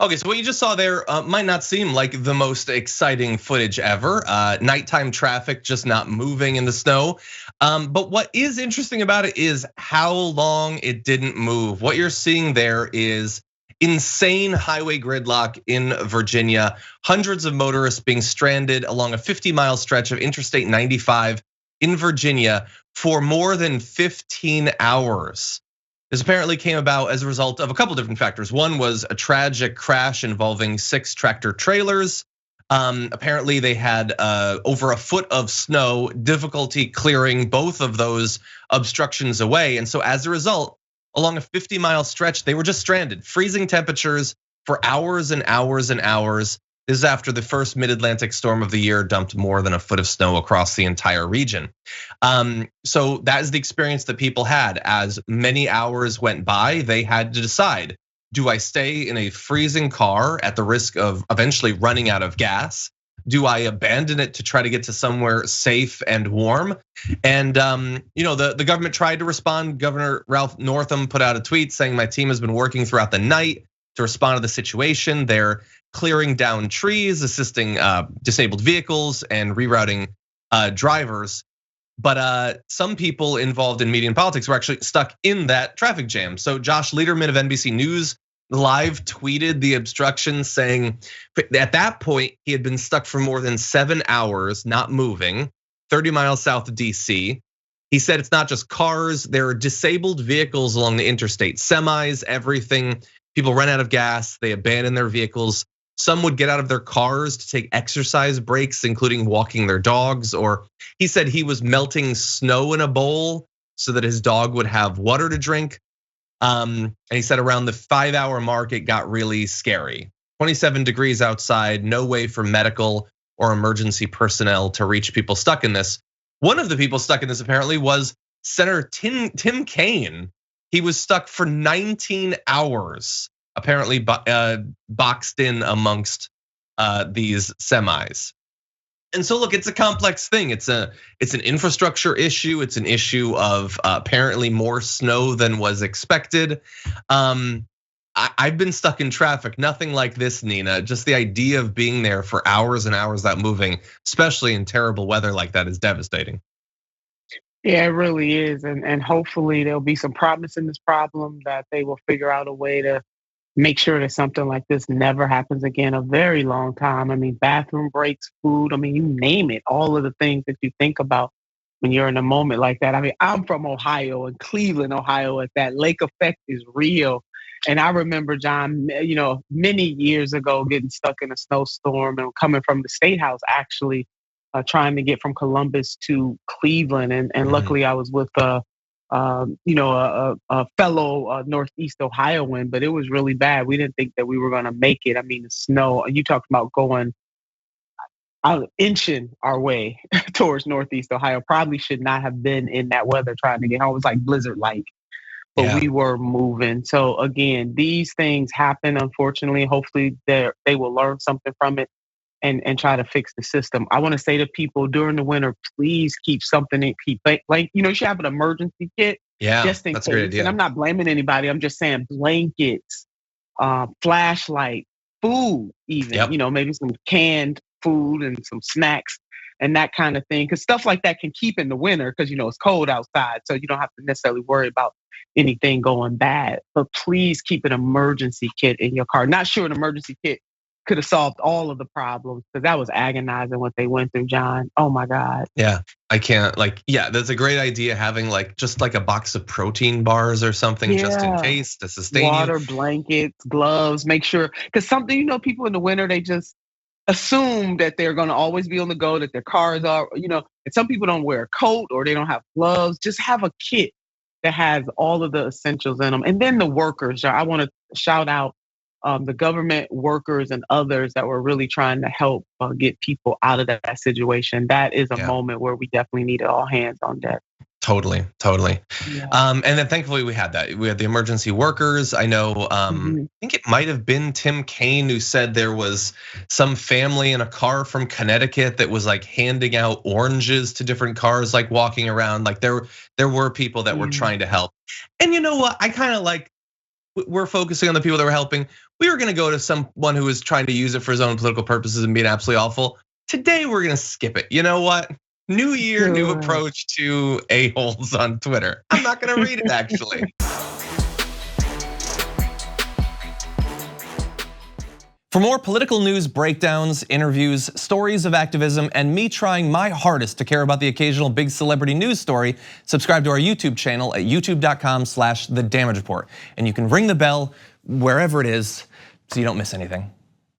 Okay, so what you just saw there might not seem like the most exciting footage ever. Nighttime traffic just not moving in the snow. But what is interesting about it is how long it didn't move. What you're seeing there is insane highway gridlock in Virginia. Hundreds of motorists being stranded along a 50-mile stretch of Interstate 95 in Virginia for more than 15 hours. This apparently came about as a result of a couple different factors. One was a tragic crash involving 6 tractor trailers. Apparently they had over a foot of snow, difficulty clearing both of those obstructions away. And so as a result, along a 50-mile stretch, they were just stranded, freezing temperatures for hours and hours and hours. This is after the first mid-Atlantic storm of the year dumped more than a foot of snow across the entire region. So that is the experience that people had. As many hours went by, they had to decide, do I stay in a freezing car at the risk of eventually running out of gas? Do I abandon it to try to get to somewhere safe and warm? And the government tried to respond. Governor Ralph Northam put out a tweet saying, my team has been working throughout the night to respond to the situation. They're clearing down trees, assisting disabled vehicles, and rerouting drivers. But some people involved in media and politics were actually stuck in that traffic jam. So Josh Lederman of NBC News live tweeted the obstruction, saying at that point he had been stuck for more than 7 hours, not moving, 30 miles south of DC. He said it's not just cars, there are disabled vehicles along the interstate, semis, everything. People run out of gas, they abandon their vehicles. Some would get out of their cars to take exercise breaks, including walking their dogs. Or he said he was melting snow in a bowl so that his dog would have water to drink. And he said around the 5-hour mark, it got really scary. 27 degrees outside, no way for medical or emergency personnel to reach people stuck in this. One of the people stuck in this apparently was Senator Tim Kaine. He was stuck for 19 hours, apparently boxed in amongst these semis. And so look, it's a complex thing. It's an infrastructure issue. It's an issue of apparently more snow than was expected. I've been stuck in traffic, nothing like this, Nina. Just the idea of being there for hours and hours without moving, especially in terrible weather like that, is devastating. Yeah, it really is. And hopefully there'll be some promise in this problem, that they will figure out a way to make sure that something like this never happens again. A very long time. I mean, bathroom breaks, food, I mean, you name it, all of the things that you think about when you're in a moment like that. I mean, I'm from Ohio, and Cleveland, Ohio, at that lake effect is real. And I remember, John, many years ago getting stuck in a snowstorm and coming from the State House, actually trying to get from Columbus to Cleveland. And luckily I was with a fellow Northeast Ohioan, but it was really bad. We didn't think that we were gonna make it. I mean, the snow, you talked about going inching our way towards Northeast Ohio. Probably should not have been in that weather trying to get home. It was like blizzard-like, but we were moving. So again, these things happen, unfortunately. Hopefully they will learn something from it and try to fix the system. I want to say to people during the winter, please keep something in, you should have an emergency kit. Yeah, just in that's case. a great idea. And I'm not blaming anybody. I'm just saying blankets, flashlight, food, even, maybe some canned food and some snacks and that kind of thing. Because stuff like that can keep in the winter because, it's cold outside. So you don't have to necessarily worry about anything going bad. But please keep an emergency kit in your car. Not sure an emergency kit could have solved all of the problems, because that was agonizing what they went through, John. Oh my God. Yeah, I can't that's a great idea, having just a box of protein bars or something just in case to sustain water, blankets, gloves, make sure, because people in the winter, they just assume that they're gonna always be on the go, that their cars are, and some people don't wear a coat or they don't have gloves. Just have a kit that has all of the essentials in them. And then the workers, I wanna shout out the government workers and others that were really trying to help get people out of that situation. That is a moment where we definitely needed all hands on deck. Totally. Yeah. And then thankfully we had that. We had the emergency workers. I know, I think it might have been Tim Kaine who said there was some family in a car from Connecticut that was handing out oranges to different cars, walking around. There were people that were trying to help. And you know what? I kind of we're focusing on the people that we're helping. We were gonna go to someone who was trying to use it for his own political purposes and being absolutely awful. Today we're gonna skip it. You know what? New year, new approach to a-holes on Twitter. I'm not gonna read it actually. For more political news breakdowns, interviews, stories of activism, and me trying my hardest to care about the occasional big celebrity news story, subscribe to our YouTube channel at youtube.com/thedamagereport. And you can ring the bell wherever it is so you don't miss anything.